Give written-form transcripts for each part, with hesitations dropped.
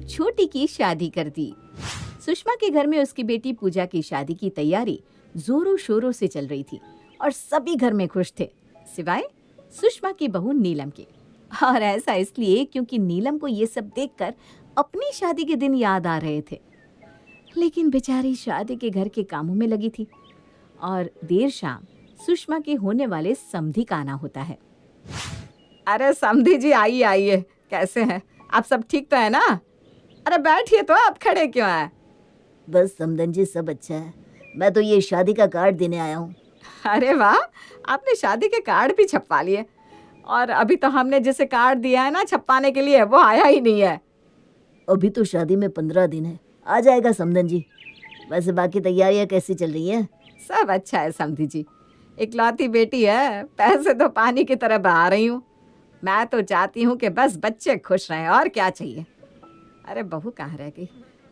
छोटी की शादी कर दी। सुषमा के घर में उसकी बेटी पूजा की शादी की तैयारी जोरों शोरों से चल रही थी और सभी घर में खुश थे सिवाय सुषमा की बहू नीलम के। और ऐसा इसलिए क्योंकि नीलम को ये सब देखकर अपनी शादी के दिन याद आ रहे थे। लेकिन बेचारी शादी के घर के कामों में लगी थी और देर शाम सुषमा के होने वाले समधी का आना होता है। अरे समधी जी, आइए आइए, कैसे हैं आप? सब ठीक तो है ना? अरे बैठिए, तो आप खड़े क्यों हैं? बस समधन जी, सब अच्छा है। मैं तो ये शादी का कार्ड देने आया हूँ। अरे वाह, आपने शादी के कार्ड भी छपवा लिए। और अभी तो हमने जिसे कार्ड दिया है ना छपवाने के लिए, वो आया ही नहीं है। अभी तो शादी में 15 दिन है, आ जाएगा समधन जी। वैसे बाकी तैयारियां कैसी चल रही हैं? सब अच्छा है समधी जी, इकलौती बेटी है, पैसे तो पानी की तरह बहा रही हूँ। मैं तो चाहती हूँ कि बस बच्चे खुश रहें, और क्या चाहिए। अरे बहू कहाँ रह गई?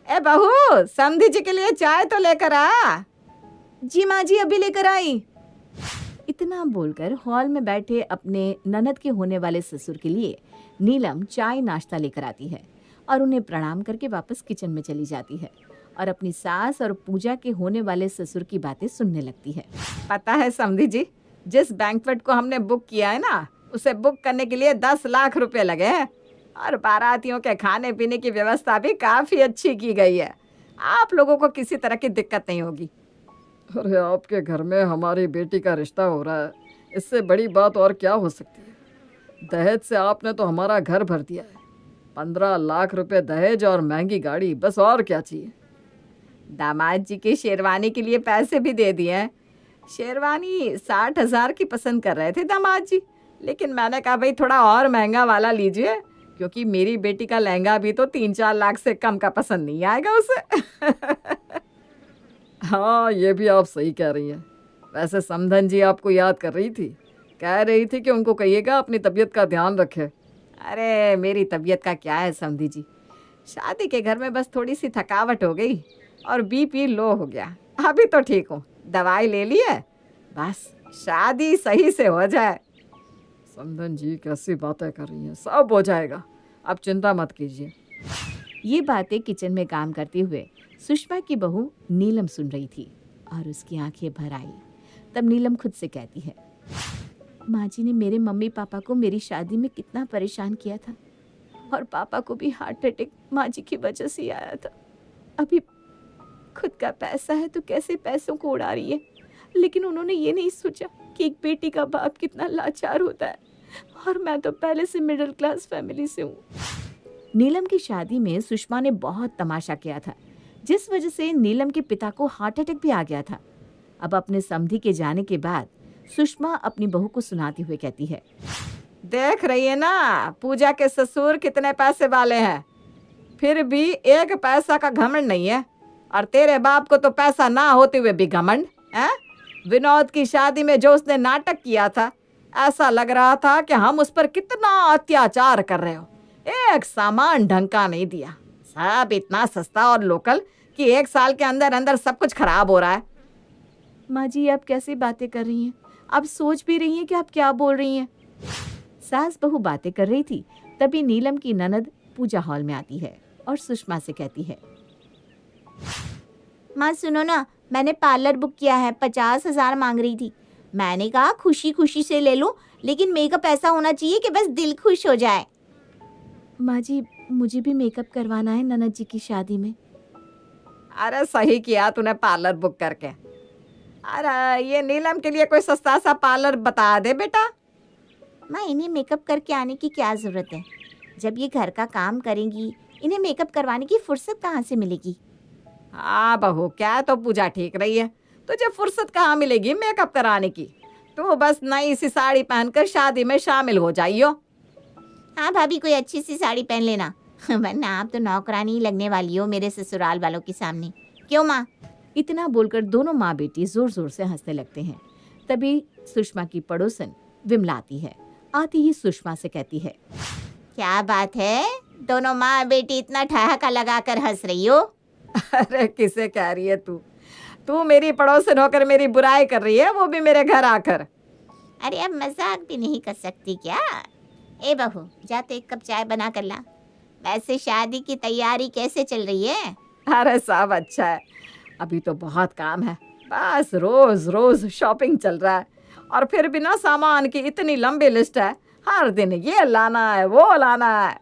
ए बहू, समधी जी के लिए चाय तो लेकर आ। जी माँ जी, अभी लेकर आई। इतना बोलकर हॉल में बैठे अपने ननद के होने वाले ससुर के लिए नीलम चाय नाश्ता लेकर आती है और उन्हें प्रणाम करके वापस किचन में चली जाती है और अपनी सास और पूजा के होने वाले ससुर की बातें सुनने लगती है। पता है समधी जी, जिस बैंक्वेट को हमने बुक किया है ना, उसे बुक करने के लिए 10 लाख रुपए लगे हैं और बारातियों के खाने पीने की व्यवस्था भी काफ़ी अच्छी की गई है। आप लोगों को किसी तरह की दिक्कत नहीं होगी। अरे आपके घर में हमारी बेटी का रिश्ता हो रहा है, इससे बड़ी बात और क्या हो सकती है? दहेज से आपने तो हमारा घर भर दिया है। 15 लाख रुपए दहेज और महंगी गाड़ी, बस और क्या चाहिए? दामाद जी की शेरवानी के लिए पैसे भी दे दिए हैं। शेरवानी 60,000 की पसंद कर रहे थे दामाद जी, लेकिन मैंने कहा भाई थोड़ा और महंगा वाला लीजिए, क्योंकि मेरी बेटी का लहंगा भी तो 3-4 लाख से कम का पसंद नहीं आएगा उसे। हाँ, ये भी आप सही कह रही हैं। वैसे समधन जी आपको याद कर रही थी, कह रही थी कि उनको कहिएगा अपनी तबीयत का ध्यान रखे। अरे मेरी तबीयत का क्या है समधी जी, शादी के घर में बस थोड़ी सी थकावट हो गई और बीपी लो हो गया। अभी तो ठीक हूँ, दवाई ले ली है, बस शादी सही से हो जाए। समधन जी कैसी बातें कर रही हैं, सब हो जाएगा, आप चिंता मत कीजिए। ये बातें किचन में काम करते हुए सुषमा की बहू नीलम सुन रही थी और उसकी आंखें भर आई। तब नीलम खुद से कहती है, माँ जी ने मेरे मम्मी पापा को मेरी शादी में कितना परेशान किया था और पापा को भी हार्ट अटैक माँ जी की वजह से आया था। अभी खुद का पैसा है तो कैसे पैसों को उड़ा रही है, लेकिन उन्होंने ये नहीं सोचा कि एक बेटी का बाप कितना लाचार होता है, और मैं तो पहले से मिडिल क्लास फैमिली से हूँ। नीलम की शादी में सुषमा ने बहुत तमाशा किया था, जिस वजह से नीलम के पिता को हार्ट अटैक भी आ गया था। अब अपने समधी के जाने के बाद सुषमा अपनी बहू को सुनाती हुए कहती है, देख रही है ना पूजा के ससुर कितने पैसे वाले हैं, फिर भी एक पैसा का घमंड नहीं है। और तेरे बाप को तो पैसा ना होते हुए भी घमंड है। विनोद की शादी में जो उसने नाटक किया था, ऐसा लग रहा था कि हम उस पर कितना अत्याचार कर रहे हो। एक सामान ढंग का नहीं दिया, सब इतना सस्ता और लोकल कि 1 साल के अंदर अंदर सब कुछ खराब हो रहा है। माँ जी आप कैसी बातें कर रही हैं? आप सोच भी रही हैं कि आप क्या बोल रही हैं? सास बहू बातें कर रही थी, तभी नीलम की ननद पूजा हॉल में आती है और सुषमा से कहती है, माँ सुनो ना, मैंने पार्लर बुक किया है, 50,000 मांग रही थी। मैंने कहा खुशी खुशी से ले लूं, लेकिन मेकअप ऐसा होना चाहिए कि बस दिल खुश हो जाए। माँ जी मुझे भी मेकअप करवाना है ननद जी की शादी में। अरे सही किया तूने पार्लर बुक करके। अरे ये नीलम के लिए कोई सस्ता सा पार्लर बता दे बेटा। माँ इन्हें मेकअप करके आने की क्या ज़रूरत है? जब ये घर का काम करेंगी, इन्हें मेकअप करवाने की फुर्सत कहाँ से मिलेगी? हाँ बहू, क्या तो पूजा ठीक रही है, तुझे फुर्सत कहाँ मिलेगी मेकअप कराने की? तू बस नई सी साड़ी पहनकर शादी में शामिल हो जाइयो। हाँ भाभी, कोई अच्छी सी साड़ी पहन लेना, वरना आप तो नौकरानी ही लगने वाली हो मेरे ससुराल वालों के सामने। क्यों माँ? इतना बोलकर दोनों माँ बेटी जोर जोर से हंसने लगते हैं। तभी सुषमा की पड़ोसन विमला आती है। आती ही सुषमा से कहती है, क्या बात है, दोनों माँ बेटी इतना ठहाका लगा कर हंस रही हो? अरे किसे कह रही है तू? तू मेरी पड़ोसन होकर मेरी बुराई कर रही है, वो भी मेरे घर आकर। अरे अब मजाक भी नहीं कर सकती क्या? ए बहू, जा तो एक कप चाय बना कर ला। वैसे शादी की तैयारी कैसे चल रही है? अरे सब अच्छा है, अभी तो बहुत काम है, बस रोज रोज शॉपिंग चल रहा है। और फिर भी ना सामान की इतनी लंबी लिस्ट है, हर दिन ये लाना है वो लाना है।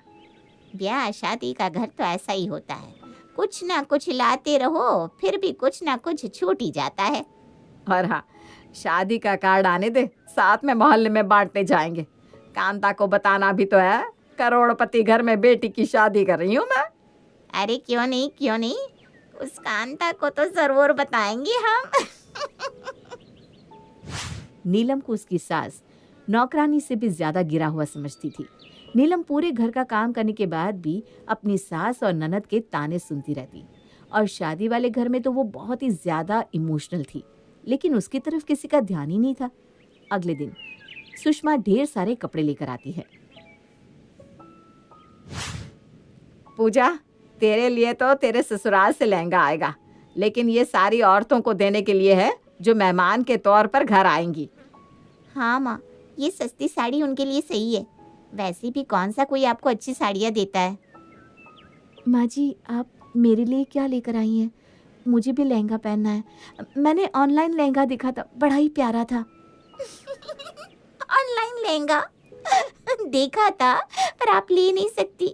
ब्याह शादी का घर तो ऐसा ही होता है, कुछ ना कुछ लाते रहो फिर भी कुछ ना कुछ छूट ही जाता है। और हाँ, शादी का कार्ड आने दे, साथ में मोहल्ले में बांटने जाएंगे। कांता को बताना भी तो है, करोड़पति घर में बेटी की शादी कर रही हूँ मैं। अरे क्यों नहीं क्यों नहीं, उस कांता को तो जरूर बताएंगे हम। नीलम को उसकी सास नौकरानी से भी ज्यादा गिरा हुआ समझती थी। नीलम पूरे घर का काम करने के बाद भी अपनी सास और ननद के ताने सुनती रहती, और शादी वाले घर में तो वो बहुत ही ज्यादा इमोशनल थी, लेकिन उसकी तरफ किसी का ध्यान ही नहीं था। अगले दिन सुषमा ढेर सारे कपड़े लेकर आती है। पूजा, तेरे लिए तो तेरे ससुराल से लहंगा आएगा, लेकिन ये सारी औरतों को देने के लिए है जो मेहमान के तौर पर घर आएंगी। हाँ माँ, ये सस्ती साड़ी उनके लिए सही है। वैसे भी कौन सा कोई आपको अच्छी साड़ियाँ देता है। माँ जी, आप मेरे लिए क्या लेकर आई हैं? मुझे भी लहंगा पहनना है। मैंने ऑनलाइन लहंगा देखा था, बड़ा ही प्यारा था। ऑनलाइन लहंगा देखा था, पर आप ले नहीं सकती,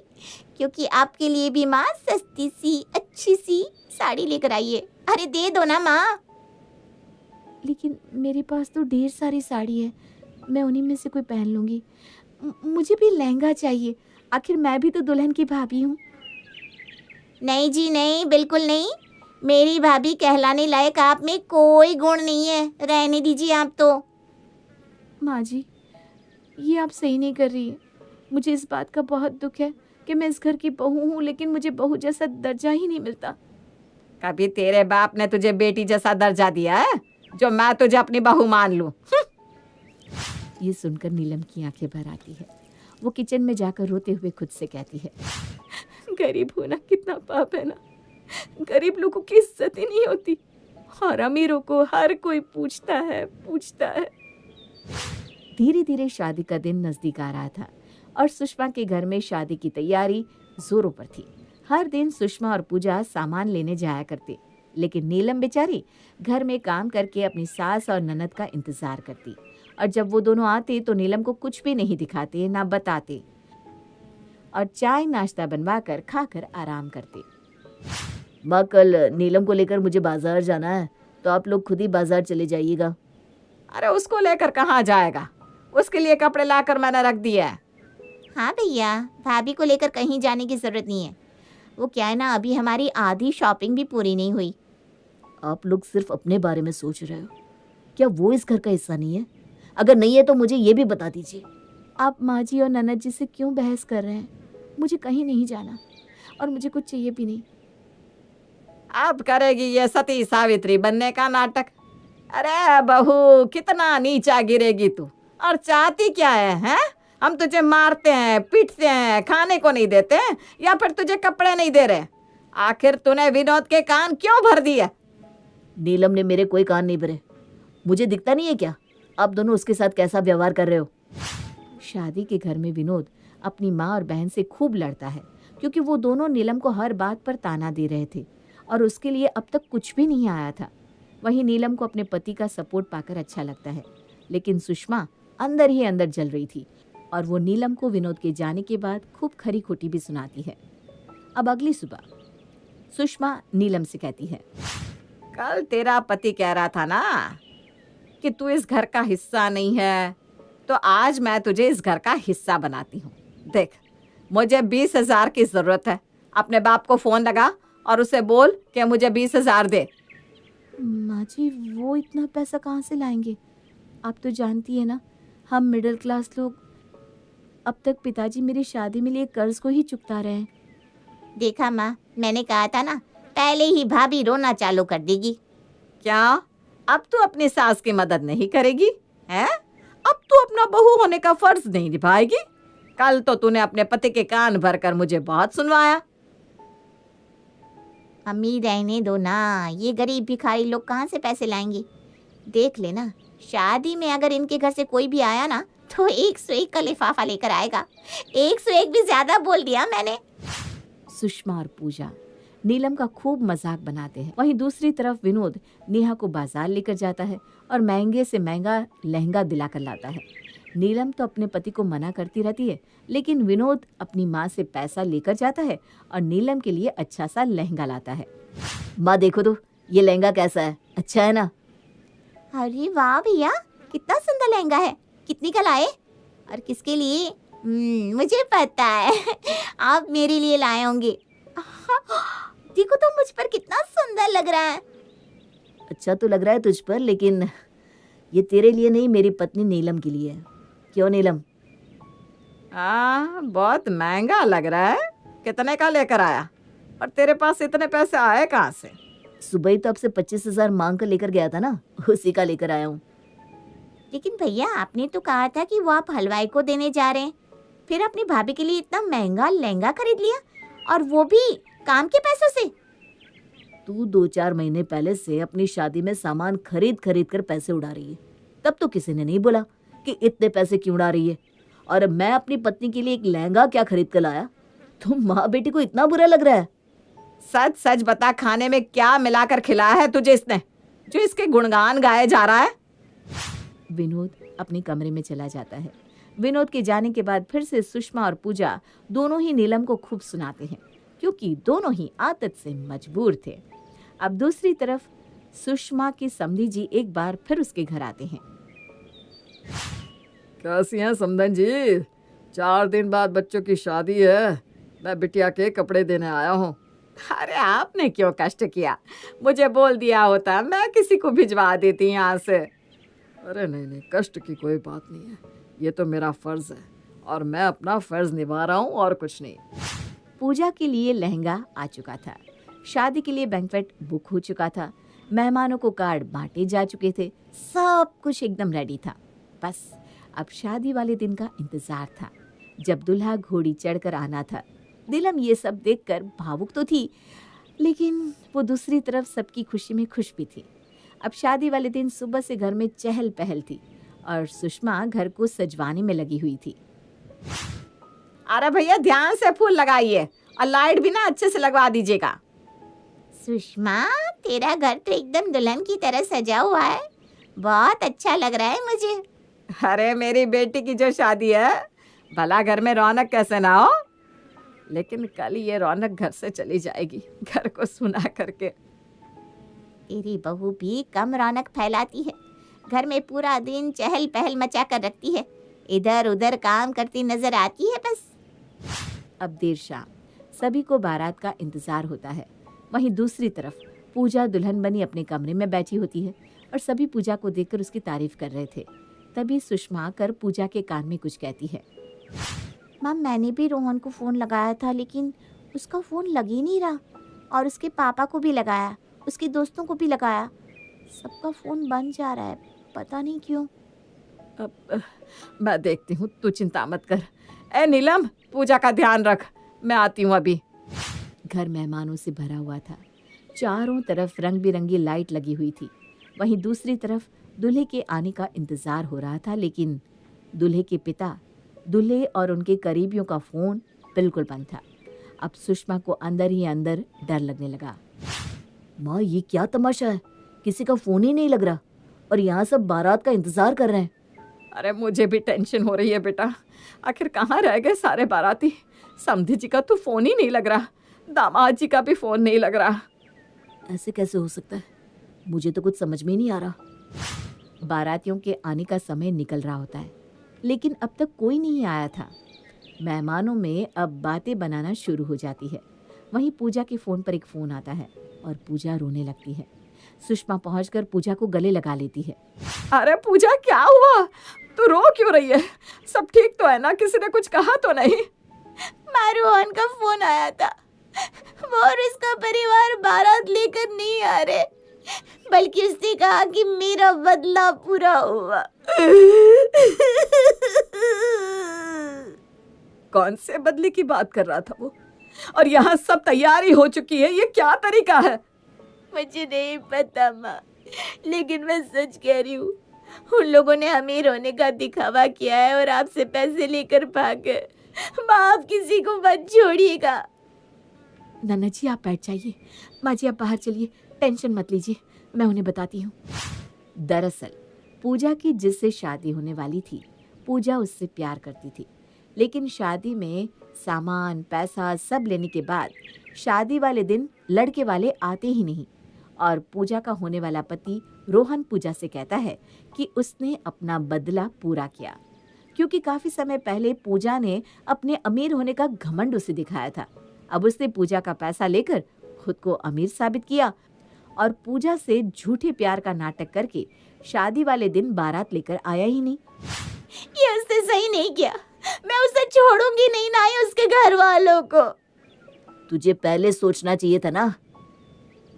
क्योंकि आपके लिए भी माँ सस्ती सी अच्छी सी साड़ी लेकर आई है। अरे दे दो ना माँ। लेकिन मेरे पास तो ढेर सारी साड़ी है, मैं उन्हीं में से कोई पहन लूँगी। मुझे भी लहंगा चाहिए, आखिर मैं भी तो दुल्हन की भाभी हूँ। नहीं जी नहीं, बिल्कुल नहीं। मेरी भाभी कहलाने लायक आप में कोई गुण नहीं है, रहने दीजिए आप तो। माँ जी, ये आप सही नहीं कर रही है। मुझे इस बात का बहुत दुख है कि मैं इस घर की बहू हूँ, लेकिन मुझे बहू जैसा दर्जा ही नहीं मिलता। कभी तेरे बाप ने तुझे बेटी जैसा दर्जा दिया है जो मैं तुझे अपनी बहू मान लूं? ये सुनकर नीलम की आंखें भर आती है। वो किचन में जाकर रोते हुए खुद से कहती है, गरीब होना कितना पाप है ना। गरीब लोगों की इज्जत ही नहीं होती, और अमीरों को हर कोई पूछता है। धीरे धीरे शादी का दिन नजदीक आ रहा था, और सुषमा के घर में शादी की तैयारी जोरों पर थी। हर दिन सुषमा और पूजा सामान लेने जाया करते, लेकिन नीलम बेचारी घर में काम करके अपनी सास और ननद का इंतजार करती, और जब वो दोनों आते तो नीलम को कुछ भी नहीं दिखाते ना बताते, और चाय नाश्ता बनवाकर खाकर आराम करते। माँ, कल नीलम को लेकर मुझे बाजार जाना है, तो आप लोग खुद ही बाजार चले जाइएगा। अरे उसको लेकर कहाँ जाएगा, उसके लिए कपड़े लाकर मैंने रख दिया है। हाँ भैया, भाभी को लेकर कहीं जाने की जरूरत नहीं है। वो क्या है ना, अभी हमारी आधी शॉपिंग भी पूरी नहीं हुई। आप लोग सिर्फ अपने बारे में सोच रहे हो, क्या वो इस घर का हिस्सा नहीं है? अगर नहीं है तो मुझे ये भी बता दीजिए। आप माँ जी और ननद जी से क्यों बहस कर रहे हैं? मुझे कहीं नहीं जाना, और मुझे कुछ चाहिए भी नहीं। अब करेगी ये सती सावित्री बनने का नाटक? अरे बहू, कितना नीचा गिरेगी तू, और चाहती क्या है, हैं? हम तुझे मारते हैं, पीटते हैं, खाने को नहीं देते, या फिर तुझे कपड़े नहीं दे रहे? आखिर तूने विनोद के कान क्यों भर दिए? नीलम ने मेरे कोई कान नहीं भरे। मुझे दिखता नहीं है क्या आप दोनों उसके साथ कैसा व्यवहार कर रहे हो? शादी के घर में विनोद अपनी माँ और बहन से खूब लड़ता है, क्योंकि वो दोनों नीलम को हर बात पर ताना दे रहे थे, और उसके लिए अब तक कुछ भी नहीं आया था। वहीं नीलम को अपने पति का सपोर्ट पाकर अच्छा लगता है, लेकिन सुषमा अंदर ही अंदर जल रही थी, और वो नीलम को विनोद के जाने के बाद खूब खरी खोटी भी सुनाती है। अब अगली सुबह सुषमा नीलम से कहती है, कल तेरा पति कह रहा था ना कि तू इस घर का हिस्सा नहीं है, तो आज मैं तुझे इस घर का हिस्सा बनाती हूँ। देख, मुझे 20,000 की जरूरत है। अपने बाप को फोन लगा और उसे बोल कि मुझे 20,000 दे। माँ जी, वो इतना पैसा कहाँ से लाएंगे? आप तो जानती है ना, हम मिडिल क्लास लोग। अब तक पिताजी मेरी शादी में लिए कर्ज को ही चुकता रहे हैं। देखा माँ, मैंने कहा था ना, पहले ही भाभी रोना चालू कर देगी। क्या अब तू अपनी सास की मदद नहीं करेगी, हैं? अब तू अपना बहू होने का फर्ज नहीं निभाएगी? कल तो तूने अपने पति के कान भरकर मुझे बहुत सुनवाया। अम्मी रहने दो ना, ये गरीब भिखारी लोग कहाँ से पैसे लाएंगे? देख लेना, शादी में अगर इनके घर से कोई भी आया ना, तो 101 का लिफाफा लेकर आएगा। 101 भी ज्यादा बोल दिया मैंने। सुषमा और पूजा नीलम का खूब मजाक बनाते हैं। वहीं दूसरी तरफ विनोद नेहा को बाजार लेकर जाता है और महंगे से महंगा लहंगा दिलाकर लाता है। नीलम तो अपने पति को मना करती रहती है, लेकिन विनोद अपनी माँ से पैसा लेकर जाता है और नीलम के लिए अच्छा सा लहंगा लाता है। माँ देखो तो ये लहंगा कैसा है, अच्छा है ना? अरे वाह भैया, कितना सुंदर लहंगा है। कितने का लाए और किसके लिए? मुझे पता है, आप मेरे लिए लाए होंगे। देखो तो मुझ पर कितना सुंदर लग रहा है। अच्छा तो लग रहा है तुझ पर, लेकिन ये तेरे लिए नहीं, मेरी पत्नी नीलम के लिए है। क्यों नीलम? बहुत महंगा लग रहा है। कितने का लेकर आया? और तेरे पास इतने पैसे आए कहाँ से? सुबह ही तो आपसे 25,000 मांग कर लेकर गया था ना, उसी का लेकर आया हूँ। लेकिन भैया, आपने तो कहा था कि वो आप हलवाई को देने जा रहे हैं, फिर अपनी भाभी के लिए इतना महंगा लहंगा खरीद लिया, और वो भी काम के पैसों से। तू 2-4 महीने पहले से अपनी शादी में सामान खरीद खरीद कर पैसे उड़ा रही है। तब तो किसी ने नहीं बोला कि इतने पैसे क्यों उड़ा रही है। और मैं अपनी पत्नी के लिए एक लहंगा क्या खरीद कर लाया? तुम माँ बेटी को इतना बुरा लग रहा है? सच सच बता, खाने में क्या मिलाकर खिलाया है तुझे इसने, जो इसके गुणगान गाए जा रहा है? विनोद अपने कमरे में चला जाता है। विनोद के जाने के बाद फिर से सुषमा और पूजा दोनों ही नीलम को खूब सुनाते हैं, क्योंकि दोनों ही आदत से मजबूर थे। अब दूसरी तरफ सुषमा की समधी जी एक बार फिर उसके घर आते हैं। कैसी हैं समधन जी? 4 दिन बाद बच्चों की शादी है, मैं बिटिया के कपड़े देने आया हूँ। अरे आपने क्यों कष्ट किया? मुझे बोल दिया होता, मैं किसी को भिजवा देती यहाँ से। अरे नहीं नहीं, कष्ट की कोई बात नहीं है, ये तो मेरा फर्ज है और मैं अपना फर्ज निभा रहा हूँ और कुछ नहीं। पूजा के लिए लहंगा आ चुका था, शादी के लिए बैंक्वेट बुक हो चुका था, मेहमानों को कार्ड बांटे जा चुके थे, सब कुछ एकदम रेडी था। बस अब शादी वाले दिन का इंतजार था, जब दूल्हा घोड़ी चढ़कर आना था। नीलम ये सब देखकर भावुक तो थी, लेकिन वो दूसरी तरफ सबकी खुशी में खुश भी थी। अब शादी वाले दिन सुबह से घर में चहल पहल थी और सुषमा घर को सजवाने में लगी हुई थी। अरे भैया, ध्यान से फूल लगाइए और लाइट भी ना अच्छे से लगवा दीजिएगा। सुषमा, तेरा घर तो एकदम दुल्हन की तरह सजा हुआ है, बहुत अच्छा लग रहा है मुझे। अरे मेरी बेटी की जो शादी है, भला घर में रौनक कैसे ना हो। लेकिन कल ये रौनक घर से चली जाएगी, घर को सुना करके। तेरी बहू भी कम रौनक फैलाती है, घर में पूरा दिन चहल पहल मचा कर रखती है, इधर उधर काम करती नजर आती है बस। अब देर शाम सभी को बारात का इंतजार होता है। वहीं दूसरी तरफ पूजा दुल्हन बनी अपने कमरे में बैठी होती है और सभी पूजा को देखकर उसकी तारीफ कर रहे थे। तभी सुषमा आकर पूजा के कान में कुछ कहती है। माँ, मैंने भी रोहन को फ़ोन लगाया था, लेकिन उसका फ़ोन लग ही नहीं रहा, और उसके पापा को भी लगाया, उसके दोस्तों को भी लगाया, सबका फ़ोन बंद जा रहा है, पता नहीं क्यों। अब मैं देखती हूँ, तू चिंता मत कर। ए नीलम, पूजा का ध्यान रख, मैं आती हूँ अभी। घर मेहमानों से भरा हुआ था, चारों तरफ रंग बिरंगी लाइट लगी हुई थी। वहीं दूसरी तरफ दूल्हे के आने का इंतजार हो रहा था, लेकिन दूल्हे के पिता, दूल्हे और उनके करीबियों का फ़ोन बिल्कुल बंद था। अब सुषमा को अंदर ही अंदर डर लगने लगा। माँ, ये क्या तमाशा है? किसी का फोन ही नहीं लग रहा और यहाँ सब बारात का इंतजार कर रहे हैं। अरे मुझे भी टेंशन हो रही है बेटा, आखिर कहाँ रह गए सारे बाराती? समधी जी का तो फ़ोन ही नहीं लग रहा, दामाद जी का भी फ़ोन नहीं लग रहा। ऐसे कैसे हो सकता है? मुझे तो कुछ समझ में ही नहीं आ रहा। बारातियों के आने का समय निकल रहा होता है, लेकिन अब तक कोई नहीं आया था। मेहमानों में अब बातें बनाना शुरू हो जाती है। वहीं पूजा के फ़ोन पर एक फ़ोन आता है और पूजा रोने लगती है। सुषमा पहुंचकर पूजा को गले लगा लेती है। अरे पूजा, क्या हुआ? तू रो क्यों रही है? सब ठीक तो है ना? किसी ने कुछ कहा तो नहीं? माँ, रोहन का फ़ोन आया था, वो और उसका परिवार बारात लेकर नहीं आ रहे, बल्कि उसने कहा कि मेरा बदला पूरा हुआ। कौन से बदले की बात कर रहा था वो? और यहाँ सब तैयारी हो चुकी है, ये क्या तरीका है? मुझे नहीं पता माँ, लेकिन मैं सच कह रही हूँ, उन लोगों ने अमीर होने का दिखावा किया है और आपसे पैसे लेकर भाग गए। माँ, आप किसी को मत छोड़िएगा। नाना जी, आप बैठ जाइए। माँ जी, आप बाहर चलिए, टेंशन मत लीजिए, मैं उन्हें बताती हूँ। दरअसल पूजा की जिससे शादी होने वाली थी, पूजा उससे प्यार करती थी, लेकिन शादी में सामान पैसा सब लेने के बाद शादी वाले दिन लड़के वाले आते ही नहीं और पूजा का होने वाला पति रोहन पूजा से कहता है कि उसने अपना बदला पूरा किया, क्योंकि काफी समय पहले पूजा ने अपने अमीर होने का घमंड उसे दिखाया था। अब उसने पूजा का पैसा लेकर खुद को अमीर साबित किया और पूजा से झूठे प्यार का नाटक करके शादी वाले दिन बारात लेकर आया ही नहीं। ये उसने सही नहीं किया। मैं उसे छोड़ूंगी नहीं, ना ही उसके घर वालों को। तुझे पहले सोचना चाहिए था ना,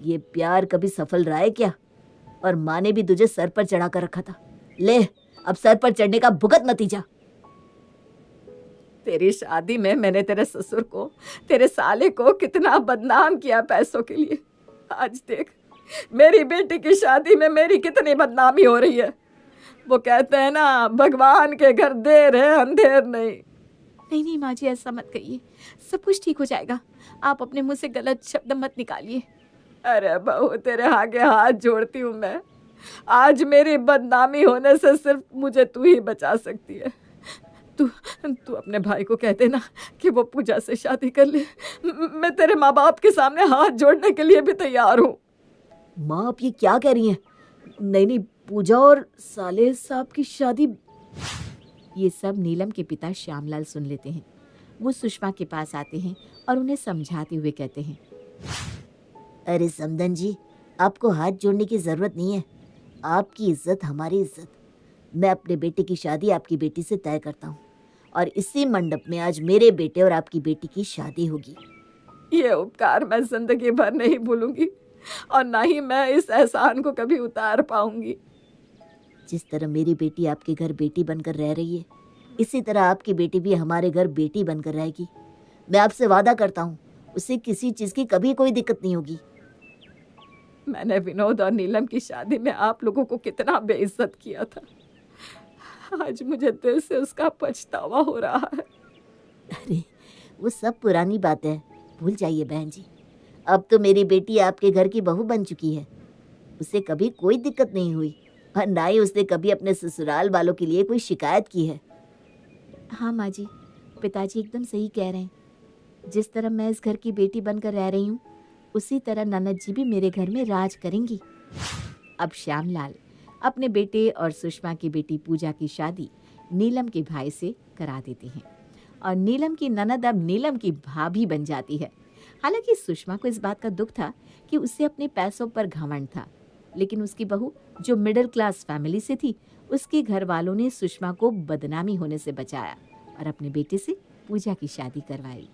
ये प्यार कभी सफल रहा है क्या? और माँ ने भी तुझे सर पर चढ़ा कर रखा था। ले, अब सर पर चढ़ने का भुगत नतीजा। तेरी शादी में मैंने तेरे ससुर को, तेरे साले को कितना बदनाम किया पैसों के लिए। आज देख, मेरी बेटी की शादी में मेरी कितनी बदनामी हो रही है। वो कहते हैं ना, भगवान के घर देर है अंधेर नहीं। नहीं नहीं माँ जी, ऐसा मत कहिए, सब कुछ ठीक हो जाएगा। आप अपने मुंह से गलत शब्द मत निकालिए। अरे बहू, तेरे आगे हाथ जोड़ती हूँ मैं। आज मेरी बदनामी होने से सिर्फ मुझे तू ही बचा सकती है। तू अपने भाई को कह देना कि वो पूजा से शादी कर ले। मैं तेरे माँ बाप के सामने हाथ जोड़ने के लिए भी तैयार हूँ। माँ, आप ये क्या कह रही हैं? नहीं, पूजा और साले साहब की शादी। ये सब नीलम के पिता श्यामलाल सुन लेते हैं। वो सुषमा के पास आते हैं और उन्हें समझाते हुए कहते हैं, अरे समधन जी, आपको हाथ जोड़ने की जरूरत नहीं है। आपकी इज्जत हमारी इज्जत। मैं अपने बेटे की शादी आपकी बेटी से तय करता हूँ और इसी मंडप में आज मेरे बेटे और आपकी बेटी की शादी होगी। ये उपकार मैं जिंदगी भर नहीं भूलूंगी और ना ही मैं इस एहसान को कभी उतार पाऊंगी। जिस तरह मेरी बेटी आपके घर बेटी बनकर रह रही है, इसी तरह आपकी बेटी भी हमारे घर बेटी बनकर रहेगी। मैं आपसे वादा करता हूँ, उसे किसी चीज की कभी कोई दिक्कत नहीं होगी। मैंने विनोद और नीलम की शादी में आप लोगों को कितना बेइज्जत किया था। आज मुझे दिल से उसका पछतावा हो रहा है। अरे, वो सब पुरानी बात है, भूल जाइए बहन जी। अब तो मेरी बेटी आपके घर की बहू बन चुकी है। उसे कभी कोई दिक्कत नहीं हुई और ना ही उसने कभी अपने ससुराल वालों के लिए कोई शिकायत की है। हाँ माँ जी, पिताजी एकदम सही कह रहे हैं। जिस तरह मैं इस घर की बेटी बनकर रह रही हूँ, उसी तरह ननद जी भी मेरे घर में राज करेंगी। अब श्यामलाल अपने बेटे और सुषमा की बेटी पूजा की शादी नीलम के भाई से करा देते हैं और नीलम की ननद अब नीलम की भाभी बन जाती है। हालांकि सुषमा को इस बात का दुख था कि उसे अपने पैसों पर घमंड था, लेकिन उसकी बहू जो मिडिल क्लास फैमिली से थी, उसके घर वालों ने सुषमा को बदनामी होने से बचाया और अपने बेटे से पूजा की शादी करवाई।